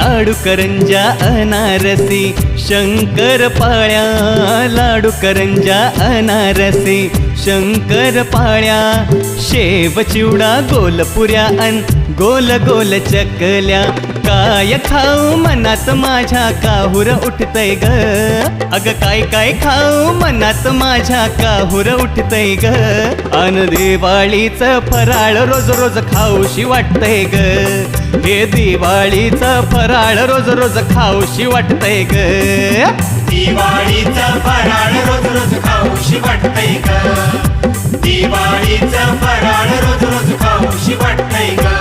लाडू करंजा अनारसी शंकर पाळ्या, लाडू करंजा अनारसी शंकर पाळ्या, शेव चिवडा गोलपुऱ्या अन गोल गोल चकल्या, काय खाऊ मनात माझ्या काहुर उठतय ग, अग काय काय खाऊ मनात माझ्या काहुर उठतय ग, अन दिवाळीचं फराळ रोज रोज खाऊशी वाटतय ग, हे दिवाळीचं फराळ रोज रोज खाऊशी वाटतय ग, दिवाळीचा फराळ रोज रोज खाऊशी वाटतंय ग, दिवाळीचा फराळ रोज रोज खाऊशी वाटतंय ग.